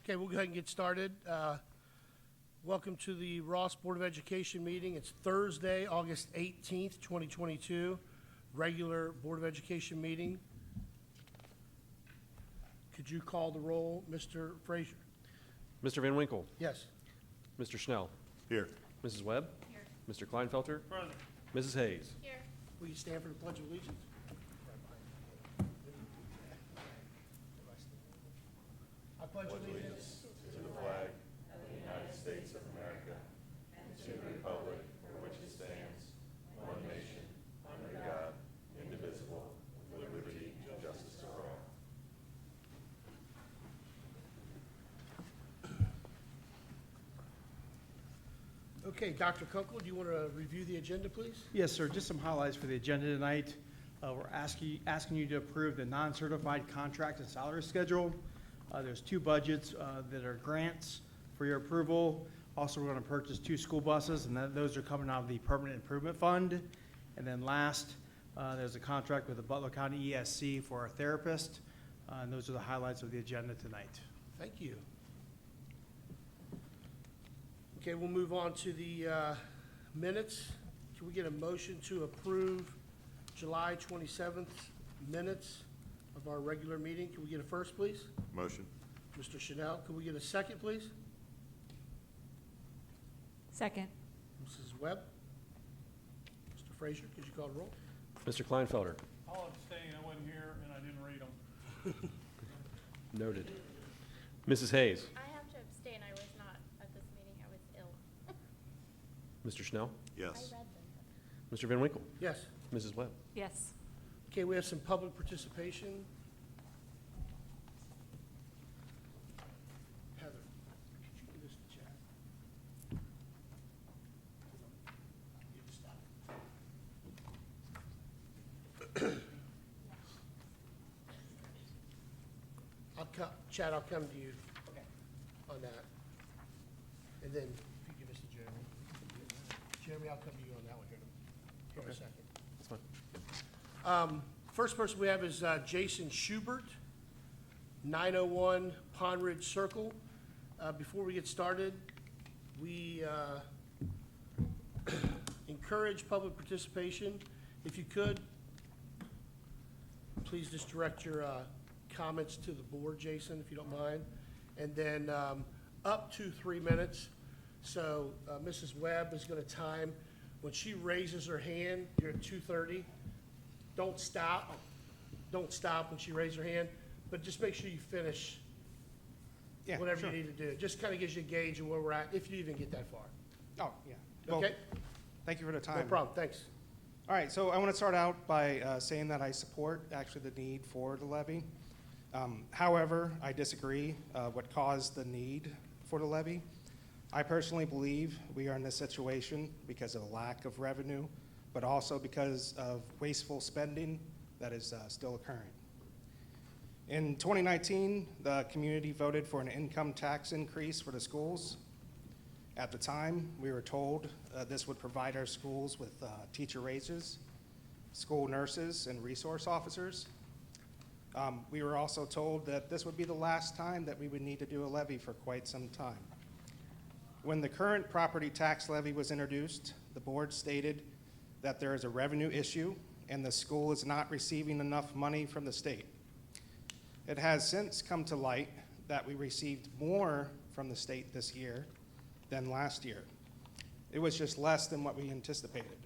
Okay, we'll go ahead and get started. Welcome to the Ross Board of Education meeting. It's Thursday, August 18th, 2022, regular Board of Education meeting. Could you call the roll, Mr. Frazier? Mr. Van Winkle. Yes. Mr. Schnell. Here. Mrs. Webb. Here. Mr. Kleinfelter. Present. Mrs. Hayes. Here. Will you stand for the Pledge of Allegiance? I pledge allegiance Okay, Dr. Kunkel, do you want to review the agenda, please? Yes, sir. Just some highlights for the agenda tonight. We're asking you to approve the non-certified contract and salary schedule. There's two budgets that are grants for your approval. Also, we're going to purchase 2 school buses, and those are coming out of the Permanent Improvement Fund. And then last, there's a contract with the Butler County ESC for our therapist. And those are the highlights of the agenda tonight. Thank you. Okay, we'll move on to the minutes. Can we get a motion to approve July 27th minutes of our regular meeting? Can we get a first, please? Motion. Mr. Chanel, can we get a second, please? Second. Mrs. Webb? Mr. Frazier, could you call the roll? Mr. Kleinfelter. I'll abstain, I wasn't here and I didn't read them. Noted. Mrs. Hayes. I have to abstain. I was not at this meeting. I was ill. Mr. Schnell. I Yes. read them. Mr. Van Winkle. Yes. Mrs. Webb. Yes. Okay, we have some public participation. Heather, could you give us the chat? You just stop. Chad, I'll come to you on that. And then if you give us to Jeremy. Jeremy, I'll come to you on that one here in a second. That's fine. First person we have is Jason Schubert, 901 Pond Ridge Circle. Before we get started, we encourage public participation. If you could, please just direct your comments to the board, Jason, if you don't mind. And then up to 3 minutes. So Mrs. Webb is going to time. When she raises her hand, you're at 2:30. Don't stop. Don't stop when she raises her hand, but just make sure you finish whatever sure. you need to do. Just kind of gives you a gauge of where we're at, if you even get that far. Oh, yeah. Well, Okay? thank you for the time. No problem, thanks. All right, so I want to start out by saying that I support actually the need for the levy. However, I disagree what caused the need for the levy. I personally believe we are in this situation because of a lack of revenue, but also because of wasteful spending that is still occurring. In 2019, the community voted for an income tax increase for the schools. At the time, we were told this would provide our schools with teacher raises, school nurses, and resource officers. We were also told that this would be the last time that we would need to do a levy for quite some time. When the current property tax levy was introduced, the board stated that there is a revenue issue and the school is not receiving enough money from the state. It has since come to light that we received more from the state this year than last year. It was just less than what we anticipated.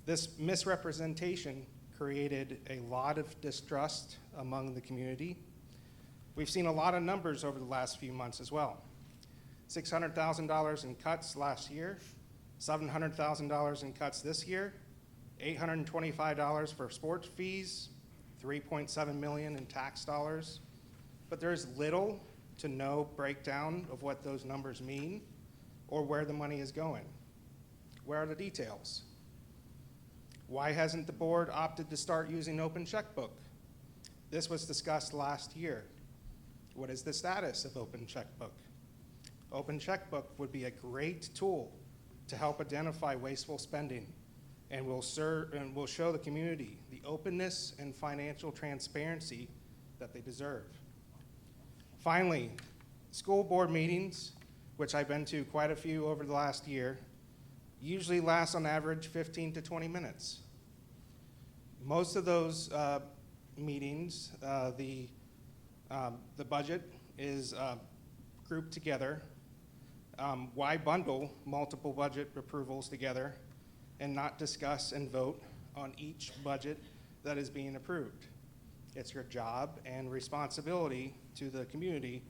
This misrepresentation created a lot of distrust among the community. We've seen a lot of numbers over the last few months as well. $600,000 in cuts last year, $700,000 in cuts this year, $825 for sports fees, $3.7 million in tax dollars. But there's little to no breakdown of what those numbers mean or where the money is going. Where are the details? Why hasn't the board opted to start using Open Checkbook? This was discussed last year. What is the status of Open Checkbook? Open Checkbook would be a great tool to help identify wasteful spending and will show the community the openness and financial transparency that they deserve. Finally, school board meetings, which I've been to quite a few over the last year, usually last on average 15 to 20 minutes. Most of those meetings, the budget is grouped together. Why bundle multiple budget approvals together and not discuss and vote on each budget that is being approved? It's your job and responsibility to the community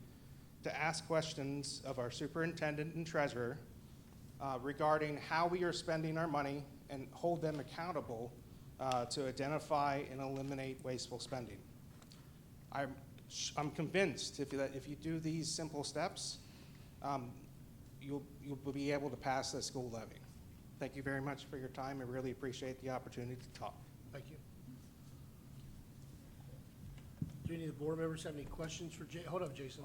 to ask questions of our superintendent and treasurer regarding how we are spending our money and hold them accountable to identify and eliminate wasteful spending. I'm convinced if you do these simple steps, you'll be able to pass the school levy. Thank you very much for your time. I really appreciate the opportunity to talk. Thank you. Do any of the board members have any questions for Hold up, Jason.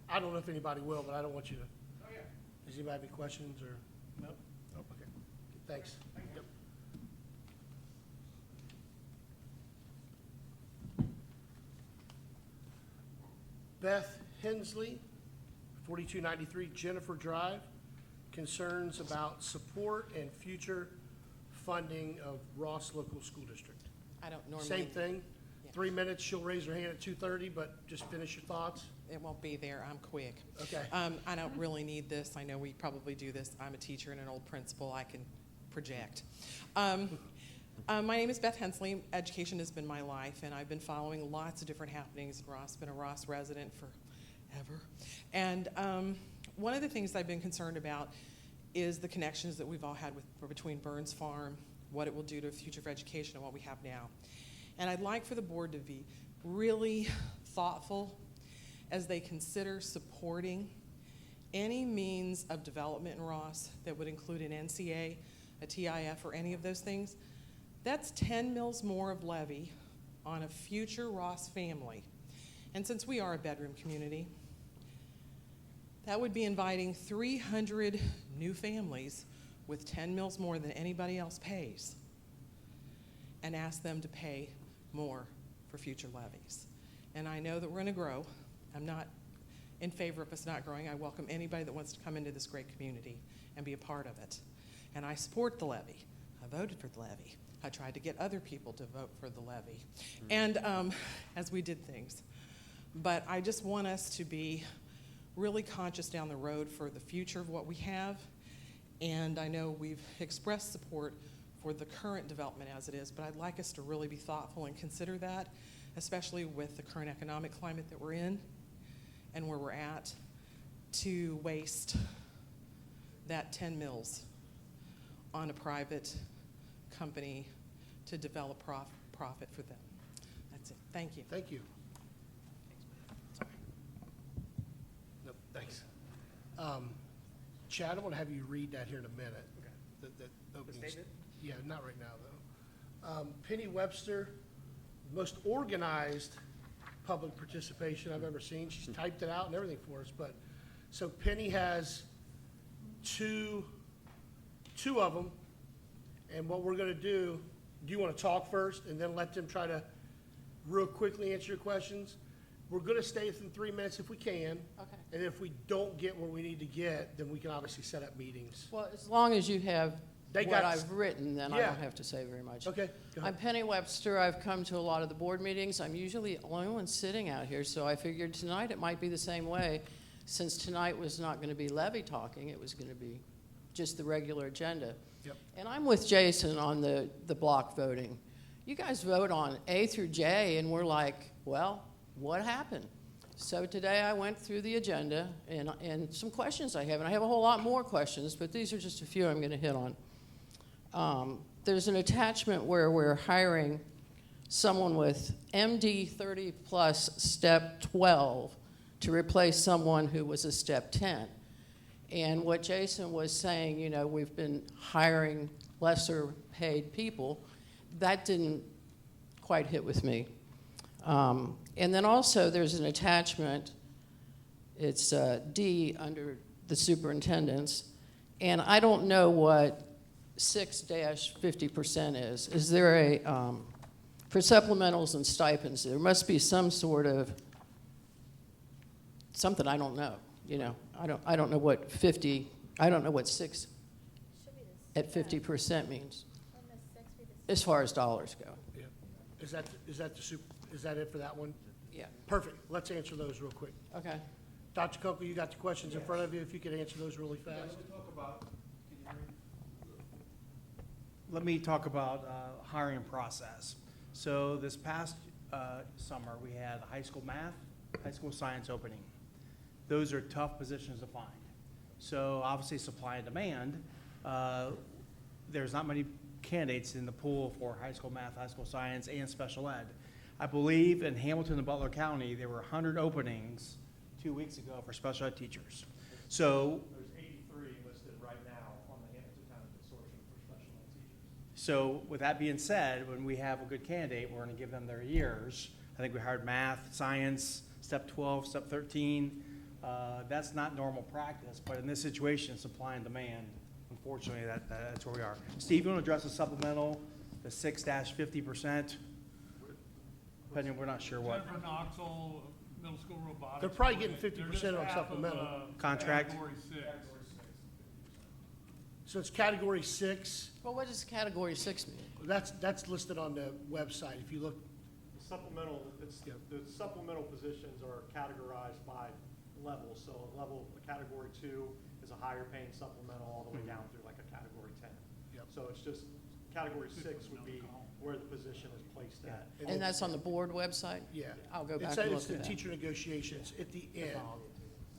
I don't know if anybody will, but I don't want you to. Oh, yeah. Does anybody have any questions or? Nope. Oh, okay. Thanks. Yep. Beth Hensley, 4293 Jennifer Drive, concerns about support and future funding of Ross Local School District. I don't normally. Same thing, Yeah. 3 minutes, she'll raise her hand at 2:30, but just finish your thoughts. It won't be there. I'm quick. Okay. I don't really need this. I know we probably do this. I'm a teacher and an old principal. I can project. My name is Beth Hensley. Education has been my life, and I've been following lots of different happenings in Ross. Been a Ross resident forever. And one of the things I've been concerned about is the connections that we've all had between Burns Farm, what it will do to the future of education and what we have now. And I'd like for the board to be really thoughtful as they consider supporting any means of development in Ross that would include an NCA, a TIF, or any of those things. That's 10 mils more of levy on a future Ross family. And since we are a bedroom community, that would be inviting 300 new families with 10 mils more than anybody else pays, and ask them to pay more for future levies. And I know that we're going to grow. I'm not in favor of us not growing. I welcome anybody that wants to come into this great community and be a part of it. And I support the levy. I voted for the levy. I tried to get other people to vote for the levy, and as we did things. But I just want us to be really conscious down the road for the future of what we have. And I know we've expressed support for the current development as it is, but I'd like us to really be thoughtful and consider that, especially with the current economic climate that we're in and where we're at, to waste that 10 mils on a private company to develop profit for them. That's it. Thank you. Thank you. Nope, thanks. Chad, I want to have you read that here in a minute. Okay. That opening. statement? Yeah, not right now, though. Penny Webster, most organized public participation I've ever seen. She's typed it out and everything for us, but, so Penny has two of them, and what we're gonna do you want to talk first and then let them try to real quickly answer your questions? We're gonna stay within 3 minutes if we can. Okay. And if we don't get where we need to get, then we can obviously set up meetings. Well, as long as you have They what got- I've written, then I Yeah. don't have to say very much. Okay, go I'm ahead. Penny Webster. I've come to a lot of the board meetings. I'm usually the only one sitting out here, so I figured tonight it might be the same way. Since tonight was not going to be levy talking, it was going to be just the regular agenda. Yep. And I'm with Jason on the block voting. You guys vote on A through J, and we're like, well, what happened? So today I went through the agenda and some questions I have, and I have a whole lot more questions, but these are just a few I'm going to hit on. There's an attachment where we're hiring someone with MD 30 plus step 12 to replace someone who was a step 10. And what Jason was saying, you know, we've been hiring lesser paid people. That didn't quite hit with me. And then also there's an attachment, it's D under the superintendents, and I don't know what 6-50% is. Is there a, for supplementals and stipends, there must be some sort of something I don't know, you know. I don't know what 50, I don't know what 6 Should be the at 50% means, And the 6 be the as far as dollars go. Yeah. Is that it for that one? Yeah. Perfect. Let's answer those real quick. Okay. Dr. Kunkel, you got the questions in front of you, if you could answer those really fast. Let me talk about hiring process. So this past summer, we had high school math, high school science opening. Those are tough positions to find. So obviously supply and demand, there's not many candidates in the pool for high school math, high school science, and special ed. I believe in Hamilton and Butler County, there were 100 openings 2 weeks ago for special ed teachers. So There's 83 listed right now on the Hamilton County Consortium for special ed teachers. So with that being said, when we have a good candidate, we're gonna give them their years. I think we hired math, science, step 12, step 13. That's not normal practice, but in this situation, supply and demand, unfortunately, that's where we are. Steve, you wanna address the supplemental, the 6-50%? Depending, we're not sure what. Jennifer Knoxville, middle school robotics. They're probably getting They're 50% just on half of, supplemental. Contract? Category 6. So it's category 6. Well, what does category 6 mean? That's listed on the website. If you look, Supplemental, the supplemental positions are categorized by level. So a category 2 is a higher paying supplemental all the way down through like a category 10. Yep. So it's just, category 6 would be where the position is placed at. And that's on the board website? yeah. I'll go back It's and it's look the at that. teacher negotiations at the end.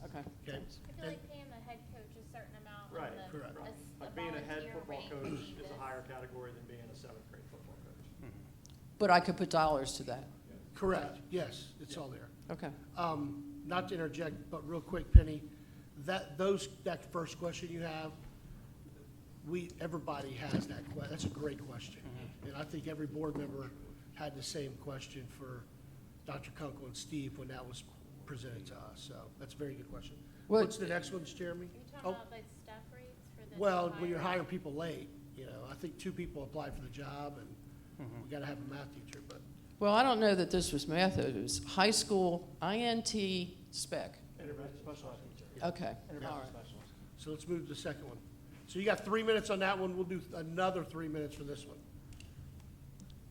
Okay. Okay. I feel like paying the head coach a certain amount on Right, the, correct. Like being a head volunteer football rate coach would be is a this. higher category than being a 7th grade football coach. But I could put dollars to that. Correct, yes, it's all there. Okay. Not to interject, but real quick, Penny, that first question you have, everybody has that that's a great question. And I think every board member had the same question for Dr. Kunkel and Steve when that was presented to us, so that's a very good question. What- What's the next one, Jeremy? Are you talking Oh, about like staff rates for the? well, when you're hiring? hiring people late, I think 2 people applied for the job, and we gotta have a math teacher, but, Well, I don't know that this was math, it was high school INT spec. Special ed teacher. Okay, Intervention all right. specialist. so let's move to the second one. So you got 3 minutes on that one, we'll do another 3 minutes for this one.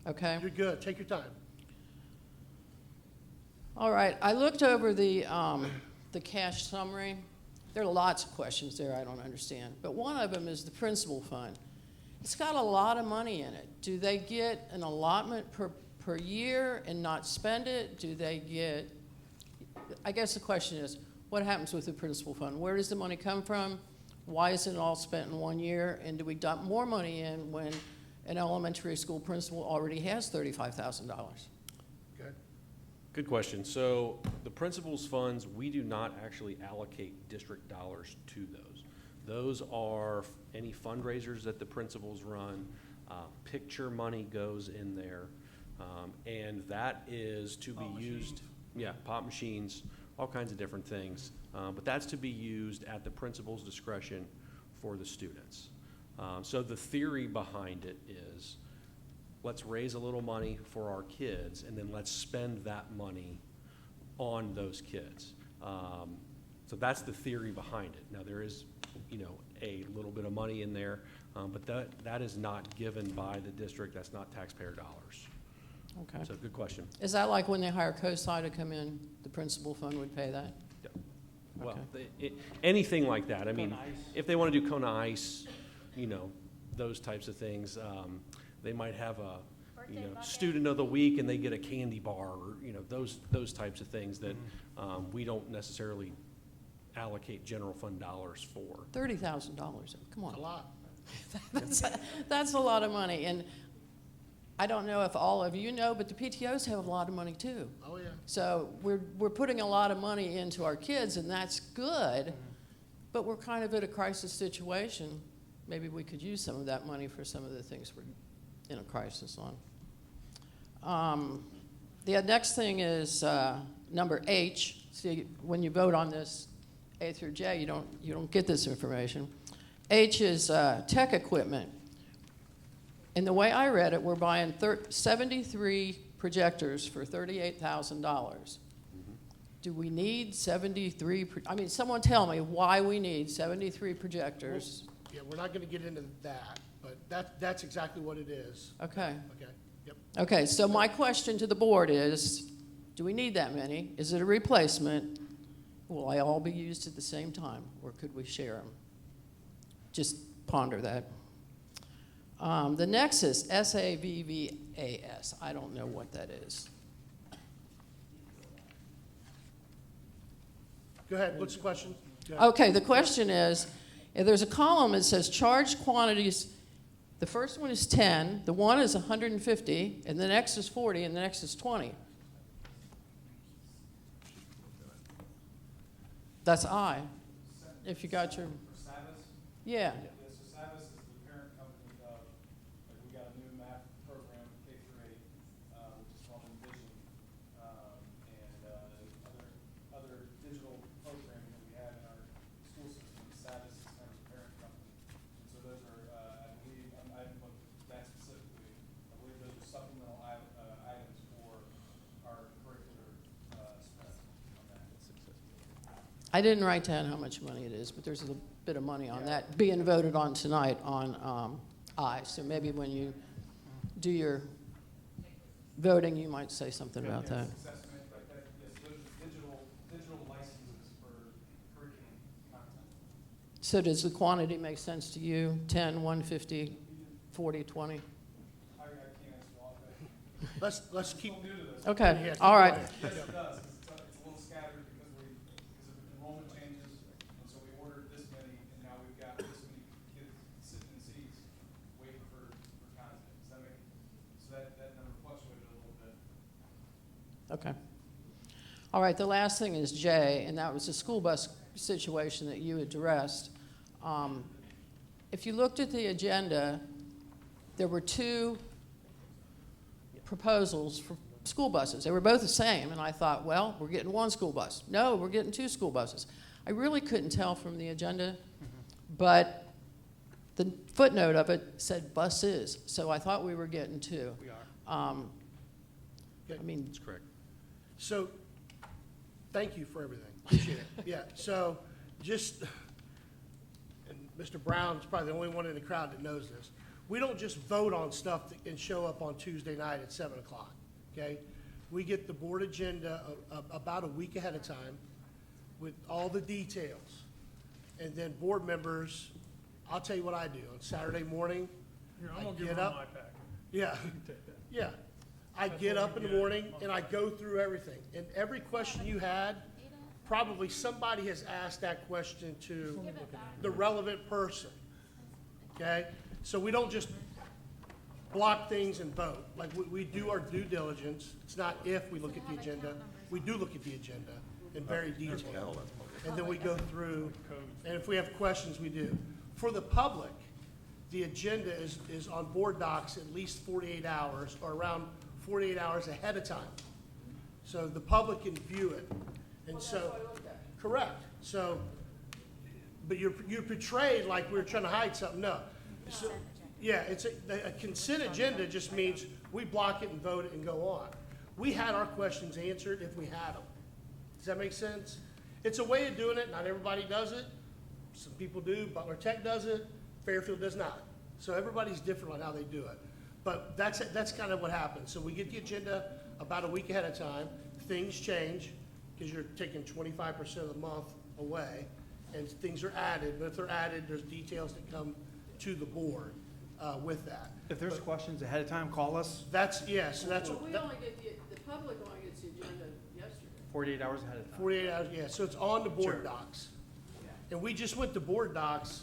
Okay. You're good, take your time. All right, I looked over the cash summary. There are lots of questions there I don't understand, but one of them is the principal fund. It's got a lot of money in it. Do they get an allotment per year and not spend it? Do they get, I guess the question is, what happens with the principal fund? Where does the money come from? Why isn't it all spent in 1 year? And do we dump more money in when an elementary school principal already has $35,000? Okay. Good question. So the principal's funds, we do not actually allocate district dollars to those. Those are any fundraisers that the principals run. Picture money goes in there, and that is to be used. Yeah, pop machines, all kinds of different things. But that's to be used at the principal's discretion for the students. So the theory behind it is, let's raise a little money for our kids, and then let's spend that money on those kids. So that's the theory behind it. Now, there is, a little bit of money in there, but that is not given by the district. That's not taxpayer dollars. Okay. So good question. Is that like when they hire COSI to come in, the principal fund would pay that? Well, Okay. anything like that. I mean, Kona Ice. if they want to do Kona Ice, those types of things, they might have a, Birthday bucket. student of the week and they get a candy bar, or, those types of things that we don't necessarily allocate general fund dollars for. $30,000, come A on. lot. That's a lot of money. And I don't know if all of you know, but the PTOs have a lot of money too. Oh, yeah. So we're putting a lot of money into our kids, and that's good, but we're kind of at a crisis situation. Maybe we could use some of that money for some of the things we're in a crisis on. The next thing is number H. See, when you vote on this, A through J, you don't get this information. H is tech equipment. And the way I read it, we're buying 73 projectors for $38,000. do we need 73, I mean, someone tell me why we need 73 projectors. Yeah, we're not gonna get into that, but that's exactly what it is. Okay. Okay, yep. Okay, so my question to the board is, do we need that many? Is it a replacement? Will they all be used at the same time, or could we share them? Just ponder that. The Nexus, SAVVAS, I don't know what that is. Go ahead, what's the question? Go ahead. Okay, the question is, if there's a column that says charged quantities, the first one is 10, the one is 150, and the next is 40, and the next is 20. That's I. If you got your, yeah. Yeah, so Savas is the parent company of, like, we got a new math program, K through 8, which is called Envision, and other digital programming that we have in our school system. Savas is kind of the parent company. And so those are, I believe, I haven't looked at that specifically, I believe those are supplemental items for our curricular spend on that. I didn't write down how much money it is, but there's a bit of money on that being voted on tonight on I. So maybe when you do your voting, you might say something about that. Assessment, like that, yes, those are digital licenses for curriculum content. So does the quantity make sense to you? 10, 150, 40, 20? I can't answer all of that. Let's keep, I'm new to this. Okay, Yeah, all right. Yes, it does. It's a little scattered because of enrollment changes, and so we ordered this many, and now we've got this many kids sitting in seats waiting for content. So that number fluctuated a little bit. Okay. All right, the last thing is J, and that was the school bus situation that you addressed. If you looked at the agenda, there were two proposals for school buses. They were both the same, and I thought, well, we're getting one school bus. No, we're getting two school buses. I really couldn't tell from the agenda, but the footnote of it said buses, so I thought we were getting two. We are. I mean, That's correct. so, thank you for everything, appreciate it. Yeah, so, just, and Mr. Brown's probably the only one in the crowd that knows this. We don't just vote on stuff and show up on Tuesday night at 7 o'clock, okay? We get the board agenda about a week ahead of time with all the details. And then board members, I'll tell you what I do. On Saturday morning, Here, I I'm gonna give get her up. my packet. Yeah, Take that. yeah. I That's get what up we in the get. morning and I go through everything. And every question you had, probably somebody has asked that question to Give it back. the relevant person, okay? So we don't just block things and vote. Like, we do our due diligence. It's not if we look at the agenda. We do look at the agenda in very detail. And then we go through, and if we have questions, we do. For the public, the agenda is on board docs at least 48 hours, or around 48 hours ahead of time. So the public can view it. And so, correct. So, but you're portrayed like we're trying to hide something. No. So, yeah, it's a consent agenda just means we block it and vote it and go on. We had our questions answered if we had them. Does that make sense? It's a way of doing it. Not everybody does it. Some people do. Butler Tech does it. Fairfield does not. So everybody's different on how they do it. But that's kind of what happens. So we get the agenda about a week ahead of time. Things change because you're taking 25% of the month away, and things are added. But if they're added, there's details that come to the board with that. If there's questions ahead of time, call us That's, yeah, so that's Well, we that- only get the public only gets the agenda yesterday. 48 hours ahead of time. 48 hours, yeah, so it's on the board Sure. docs. And we just went to board docs.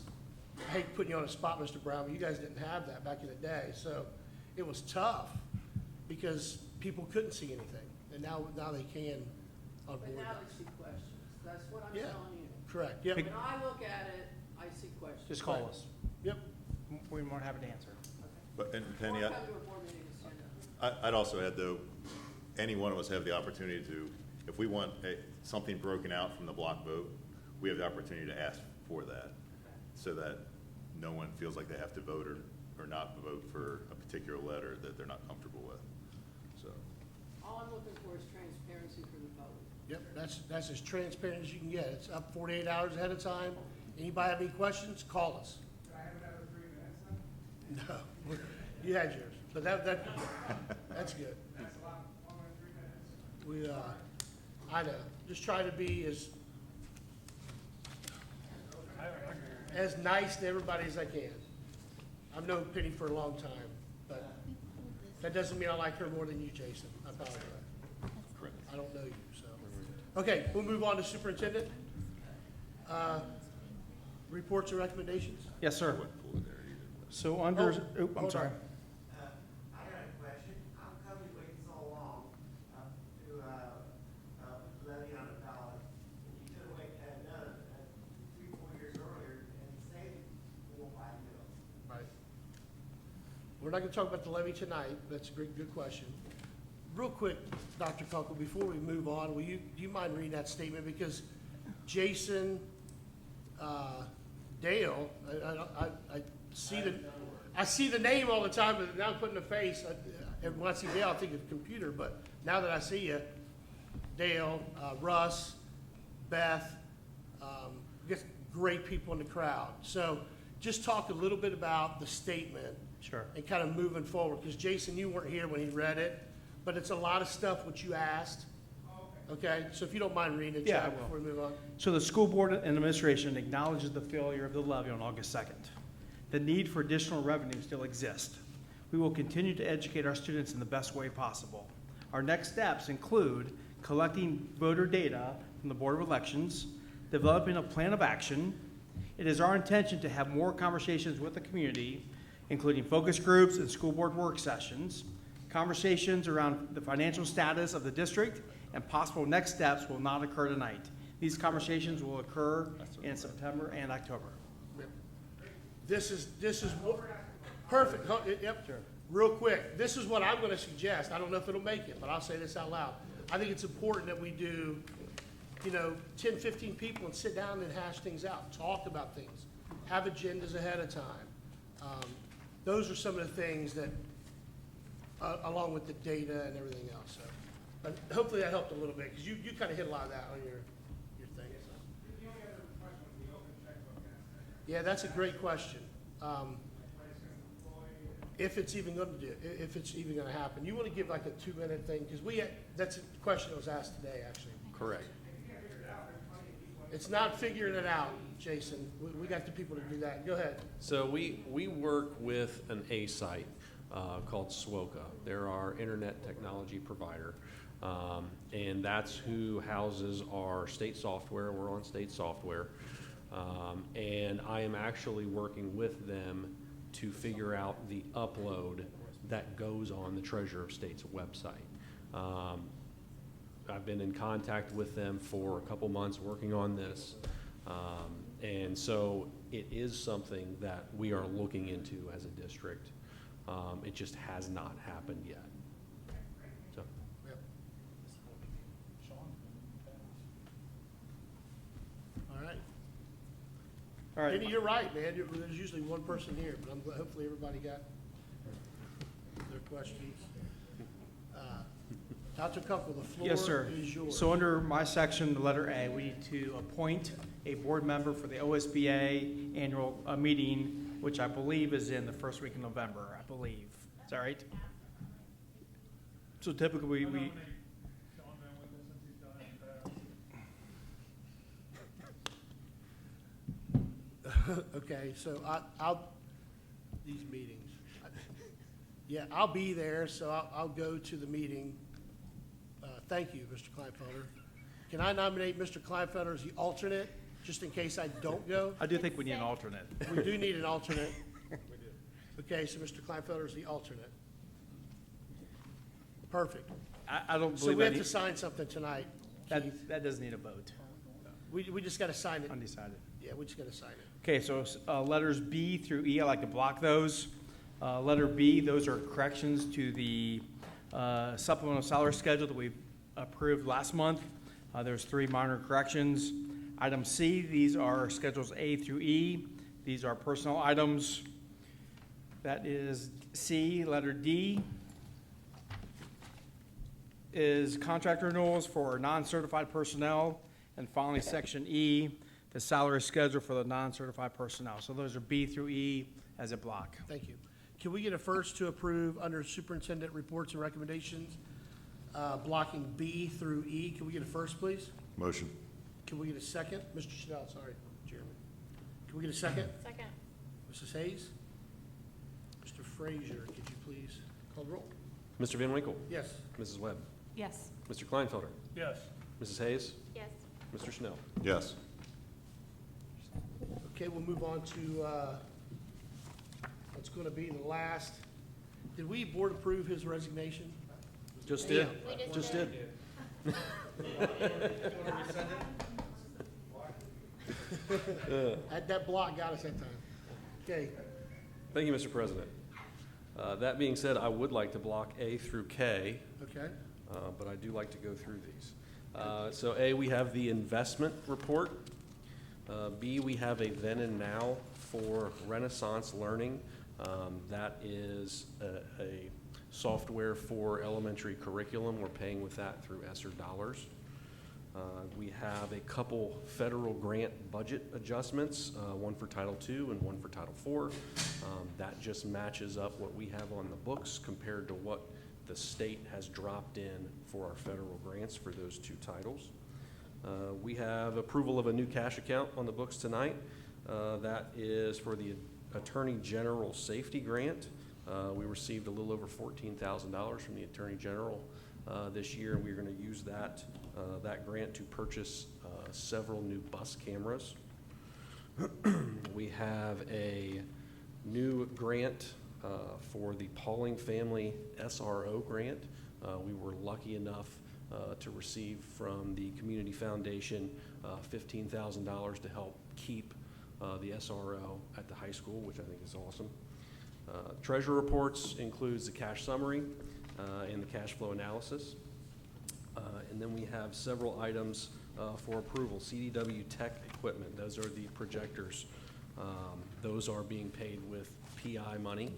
I hate putting you on the spot, Mr. Brown, but you guys didn't have that back in the day, so it was tough because people couldn't see anything, and now they can on But board now docs. they see questions. That's what I'm Yeah. telling you. Correct, yep, When I look at it, I see questions. Just call us. yep. We're more than happy to answer. But, and Penny, Or come to a board meeting and send it. I'd also add though, any one of us have the opportunity to, if we want something broken out from the block vote, we have the opportunity to ask for that, so that no one feels like they have to vote or not vote for a particular letter that they're not comfortable with, so. All I'm looking for is transparency for the public. Yep, that's as transparent as you can get. It's up 48 hours ahead of time. Anybody have any questions, call us. Do I have another 3 minutes then? No, you had yours, but that's good. That's a lot longer than 3 minutes. I know, just try to be as nice to everybody as I can. I've known Penny for a long time, but that doesn't mean I like her more than you, Jason. I apologize. I don't know you, so. Okay, we'll move on to superintendent. Reports and recommendations? Yes, sir. So under, Oh, I'm hold sorry. on. I got a question. How come you waited so long to levy on a ballot? You could have waited and done it 3-4 years earlier and saved $4 or $5 million. Right. We're not gonna talk about the levy tonight. That's a good question. Real quick, Dr. Kunkel, before we move on, do you mind reading that statement? Because Jason, Dale, I see the name all the time, but now I'm putting a face. And when I see Dale, I think of the computer, but now that I see you, Dale, Russ, Beth, just great people in the crowd. So just talk a little bit about the statement. Sure. And kind of moving forward, because Jason, you weren't here when he read it, but it's a lot of stuff what you asked. Okay, so if you don't mind reading it, Yeah, I Chad, will. before we move on. So the school board and administration acknowledges the failure of the levy on August 2nd. The need for additional revenue still exists. We will continue to educate our students in the best way possible. Our next steps include collecting voter data from the Board of Elections, developing a plan of action. It is our intention to have more conversations with the community, including focus groups and school board work sessions. Conversations around the financial status of the district and possible next steps will not occur tonight. These conversations will occur in September and October. This is what, perfect, yep. Real quick, this is what I'm gonna suggest. I don't know if it'll make it, but I'll say this out loud. I think it's important that we do, 10, 15 people and sit down and hash things out, talk about things, have agendas ahead of time. Those are some of the things that, along with the data and everything else, so. But hopefully that helped a little bit, because you kind of hit a lot of that on your thing. So. The only other question was the open checkbook aspect. Yeah, that's a great question. If it's even going to if it's even going to happen, you want to give like a 2-minute thing, because that's a question that was asked today, actually. Correct. It's not figuring it out, Jason. We got the people to do that. Go ahead. So we work with an A site called SWOCA. They're our internet technology provider. And that's who houses our state software. We're on state software. And I am actually working with them to figure out the upload that goes on the Treasurer of State's website. I've been in contact with them for a couple months working on this. And so it is something that we are looking into as a district. It just has not happened yet. So. Yep. All right. All right. Penny, you're right, man. There's usually one person here, but hopefully everybody got their questions. Dr. Kunkel, the floor Yes, sir. is yours. So under my section, the letter A, we need to appoint a board member for the OSBA annual meeting, which I believe is in the first week of November, I believe. Is that right? So typically we Sean been with us since he's done it. Okay, so I'll, these meetings. Yeah, I'll be there, so I'll go to the meeting. Thank you, Mr. Kleinfelder. Can I nominate Mr. Kleinfelder as the alternate, just in case I don't go? I do think we need an alternate. We do need an alternate. Okay, so Mr. Kleinfelder is the alternate. Perfect. I don't So believe we that, have to sign something tonight, Keith. that doesn't need a vote, We just gotta sign it. undecided. Yeah, we just gotta sign it. Okay, so letters B through E, I like to block those. Letter B, those are corrections to the supplemental salary schedule that we approved last month. There's 3 minor corrections. Item C, these are schedules A through E. These are personnel items. That is C. Letter D is contract renewals for non-certified personnel. And finally, Section E, the salary schedule for the non-certified personnel. So those are B through E as a block. Thank you. Can we get a first to approve under superintendent reports and recommendations, blocking B through E? Can we get a first, please? Motion. Can we get a second? Mr. Chanel, sorry, Chairman. Can we get a second? Second. Mrs. Hayes? Mr. Frazier, could you please call the roll? Mr. Van Winkle? Yes. Mrs. Webb? Yes. Mr. Kleinfelder? Yes. Mrs. Hayes? Yes. Mr. Schnell? Yes. Okay, we'll move on to what's going to be the last. Did we board approve his resignation? Just did. We just Just did. did. That block got us that time. Okay, Thank you, Mr. President. That being said, I would like to block A through K, okay. but I do like to go through these. So A, we have the investment report. B, we have a then and now for Renaissance Learning. That is a software for elementary curriculum. We're paying with that through ESSER dollars. We have a couple federal grant budget adjustments, one for Title II and one for Title IV. That just matches up what we have on the books compared to what the state has dropped in for our federal grants for those two titles. We have approval of a new cash account on the books tonight. That is for the Attorney General Safety Grant. We received a little over $14,000 from the Attorney General this year, and we're going to use that grant to purchase several new bus cameras. We have a new grant for the Pauling Family SRO grant. We were lucky enough to receive from the Community Foundation $15,000 to help keep the SRO at the high school, which I think is awesome. Treasurer reports includes the cash summary and the cash flow analysis. And then we have several items for approval. CDW Tech equipment, those are the projectors. Those are being paid with PI money.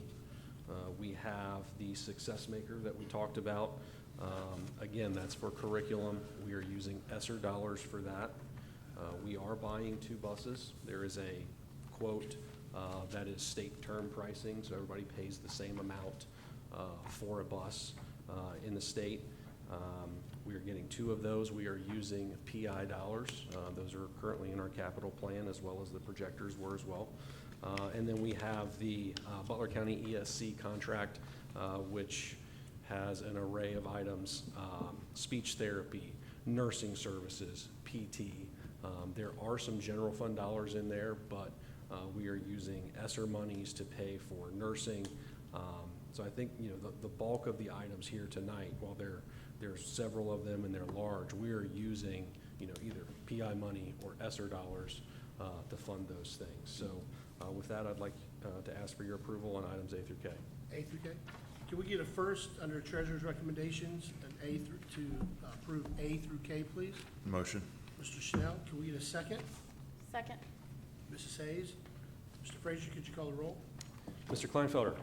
We have the Success Maker that we talked about. Again, that's for curriculum. We are using ESSER dollars for that. We are buying 2 buses. There is a quote that is state term pricing, so everybody pays the same amount for a bus in the state. We are getting 2 of those. We are using PI dollars. Those are currently in our capital plan, as well as the projectors were as well. And then we have the Butler County ESC contract, which has an array of items, speech therapy, nursing services, PT. There are some general fund dollars in there, but we are using ESSER monies to pay for nursing. So I think, the bulk of the items here tonight, while there's several of them and they're large, we are using, either PI money or ESSER dollars to fund those things. So with that, I'd like to ask for your approval on items A through K. A through K. Can we get a first under treasurer's recommendations and to approve A through K, please? Motion. Mr. Schnell, can we get a second? Second. Mrs. Hayes? Mr. Frazier, could you call the roll? Mr. Kleinfelder?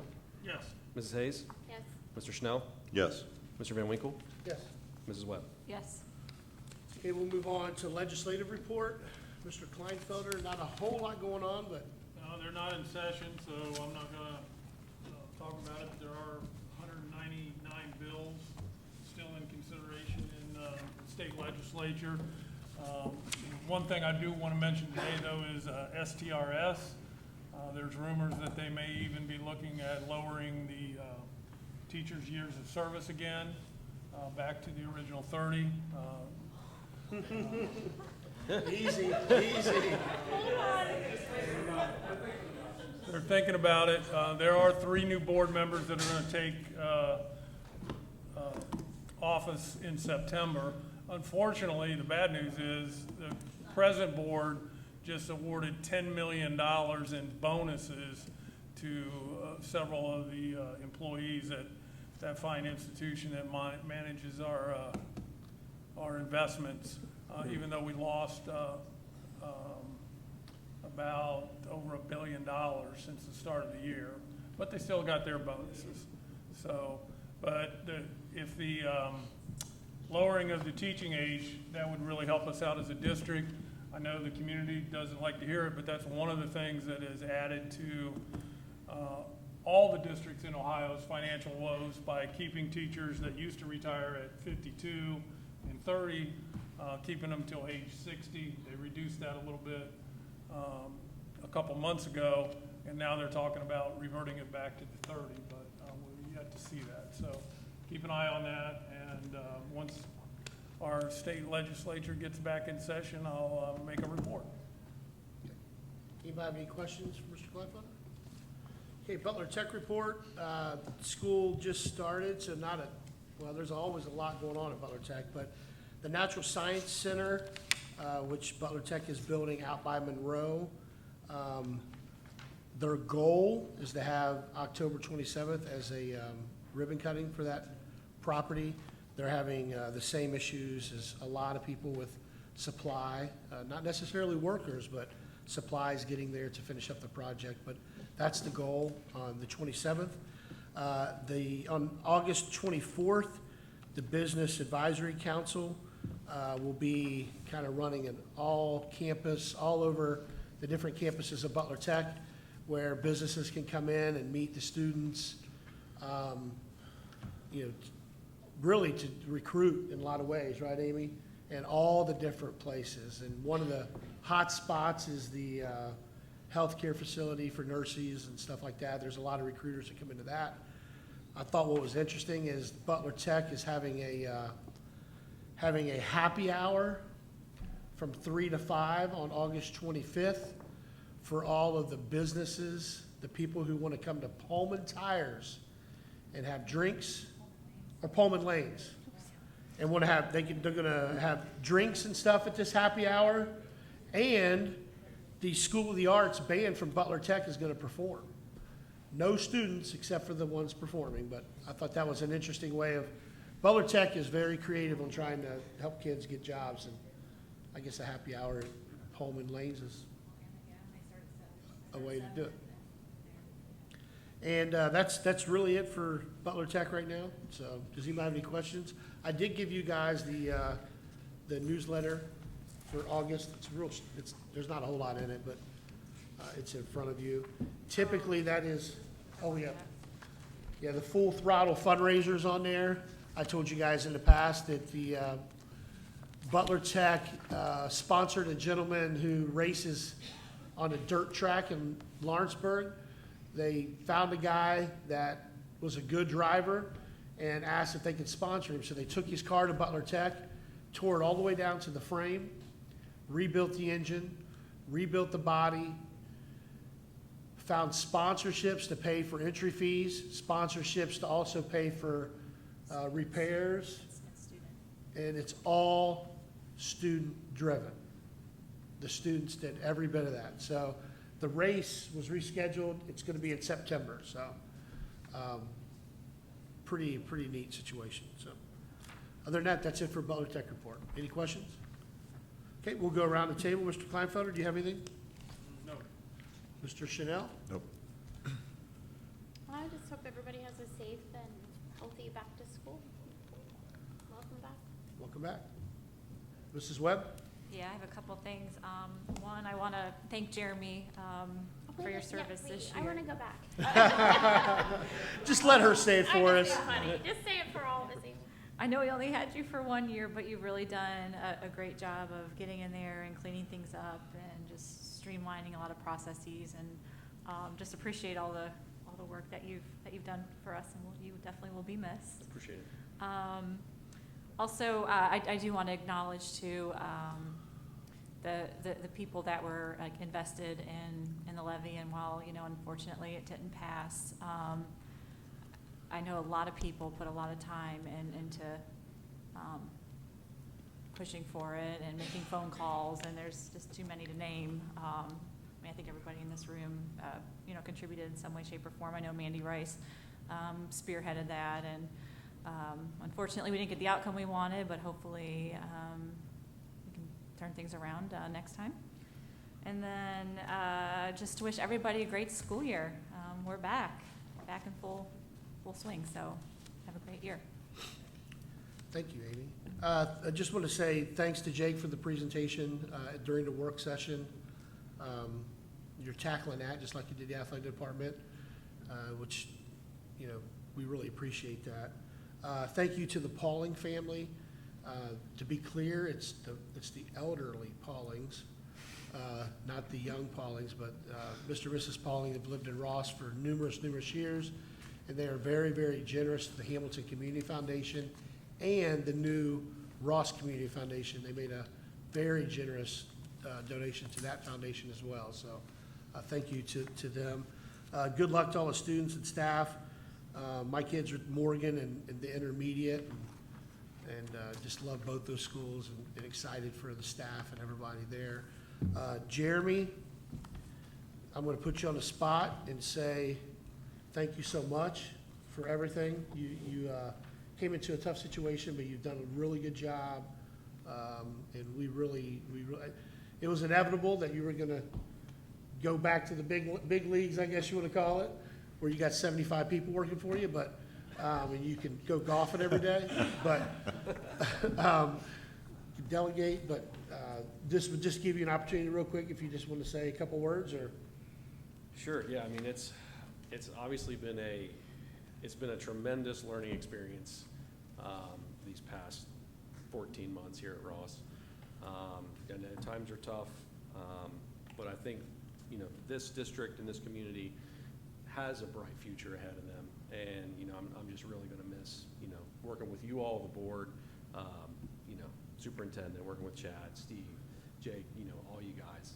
Yes. Mrs. Hayes? Yes. Mr. Schnell? Yes. Mr. Van Winkle? Yes. Mrs. Webb? Yes. Okay, we'll move on to legislative report. Mr. Kleinfelder, not a whole lot going on, but No, they're not in session, so I'm not gonna talk about it. There are 199 bills still in consideration in the state legislature. One thing I do want to mention today, though, is STRS. There's rumors that they may even be looking at lowering the teachers' years of service again, back to the original 30. easy. They're thinking about it. There are 3 new board members that are going to take office in September. Unfortunately, the bad news is the present board just awarded $10 million in bonuses to several of the employees at that fine institution that manages our investments, even though we lost about over $1 billion since the start of the year, but they still got their bonuses. So, but if the lowering of the teaching age, that would really help us out as a district. I know the community doesn't like to hear it, but that's one of the things that is added to all the districts in Ohio's financial woes by keeping teachers that used to retire at 52 and 30, keeping them till age 60. They reduced that a little bit a couple months ago, and now they're talking about reverting it back to the 30, but we're yet to see that. So keep an eye on that, and once our state legislature gets back in session, I'll make a report. Anybody have any questions for Mr. Kleinfelder? Okay, Butler Tech report. School just started, so well, there's always a lot going on at Butler Tech, but the Natural Science Center, which Butler Tech is building out by Monroe, their goal is to have October 27th as a ribbon cutting for that property. They're having the same issues as a lot of people with supply, not necessarily workers, but supplies getting there to finish up the project. But that's the goal on the 27th. On August 24th, the Business Advisory Council will be kind of running an all over the different campuses of Butler Tech, where businesses can come in and meet the students, really to recruit in a lot of ways, right, Amy? And all the different places. And one of the hot spots is the healthcare facility for nurses and stuff like that. There's a lot of recruiters that come into that. I thought what was interesting is Butler Tech is having a happy hour from 3 to 5 on August 25th for all of the businesses, the people who want to come to Pullman Tires and have drinks, or Pullman Lanes, and want to have, they're going to have drinks and stuff at this happy hour, and the School of the Arts band from Butler Tech is going to perform. No students except for the ones performing, but I thought that was an interesting way of, Butler Tech is very creative on trying to help kids get jobs, and I guess a happy hour at Pullman Lanes is a way to do it. And that's really it for Butler Tech right now. So does anybody have any questions? I did give you guys the newsletter for August. There's not a whole lot in it, but it's in front of you. Typically that is, the Full Throttle fundraisers on there. I told you guys in the past that the Butler Tech sponsored a gentleman who races on a dirt track in Lawrenceburg. They found a guy that was a good driver and asked if they could sponsor him. So they took his car to Butler Tech, tore it all the way down to the frame, rebuilt the engine, rebuilt the body, found sponsorships to pay for entry fees, sponsorships to also pay for repairs, and it's all student-driven. The students did every bit of that. So the race was rescheduled. It's going to be in September. So pretty neat situation. So other than that, that's it for Butler Tech report. Any questions? Okay, we'll go around the table. Mr. Kleinfelder, do you have anything? No. Mr. Chanel? Nope. I just hope everybody has a safe and healthy back to school. Welcome back. Welcome back. Mrs. Webb? Yeah, I have a couple things. One, I want to thank Jeremy for your service this year. I want to go back. Just let her say it for I'm us. just being funny. Just say it for all of us. I know we only had you for 1 year, but you've really done a great job of getting in there and cleaning things up and just streamlining a lot of processes, and just appreciate all the work that you've done for us, and you definitely will be missed. Appreciate it. Also, I do want to acknowledge too the people that were invested in the levy, and while unfortunately it didn't pass, I know a lot of people put a lot of time into pushing for it and making phone calls, and there's just too many to name. I think everybody in this room contributed in some way, shape, or form. I know Mandy Rice spearheaded that, and unfortunately we didn't get the outcome we wanted, but hopefully we can turn things around next time. And then just to wish everybody a great school year. We're back in full swing, so have a great year. Thank you, Amy. I just want to say thanks to Jake for the presentation during the work session. You're tackling that just like you did the athletic department, which, you know, we really appreciate that. Thank you to the Pauling family. To be clear, it's the elderly Paulings, not the young Paulings, but Mr. and Mrs. Pauling have lived in Ross for numerous years, and they are very, very generous to the Hamilton Community Foundation and the new Ross Community Foundation. They made a very generous donation to that foundation as well, so thank you to them. Good luck to all the students and staff. My kids are at Morgan and the intermediate, and just love both those schools and excited for the staff and everybody there. Jeremy, I'm going to put you on the spot and say thank you so much for everything. You came into a tough situation, but you've done a really good job. And we really, it was inevitable that you were going to go back to the big leagues, I guess you want to call it, where you got 75 people working for you, but and you can go golfing every day, but delegate. But this would just give you an opportunity real quick if you just want to say a couple words or. Sure, yeah, I mean, it's obviously been a tremendous learning experience these past 14 months here at Ross. And at times are tough, but I think, you know, this district and this community has a bright future ahead of them. And, you know, I'm just really gonna miss, you know, working with you all, the board, you know, superintendent, working with Chad, Steve, Jake, you know, all you guys.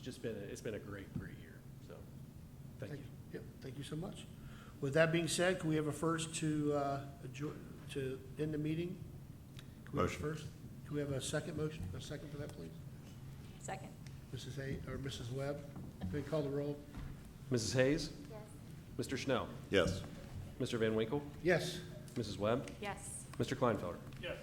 It's been a great year, so, thank you. Yep, thank you so much. With that being said, can we have a first to end the meeting? Can we have a Motion. first? Can we have a second motion, a second for that, please? Second. Mrs. Hay, or Mrs. Webb, can we call the roll? Mrs. Hayes? Yes. Mr. Schnell? Yes. Mr. Van Winkle? Yes. Mrs. Webb? Yes. Mr. Kleinfelder? Yes.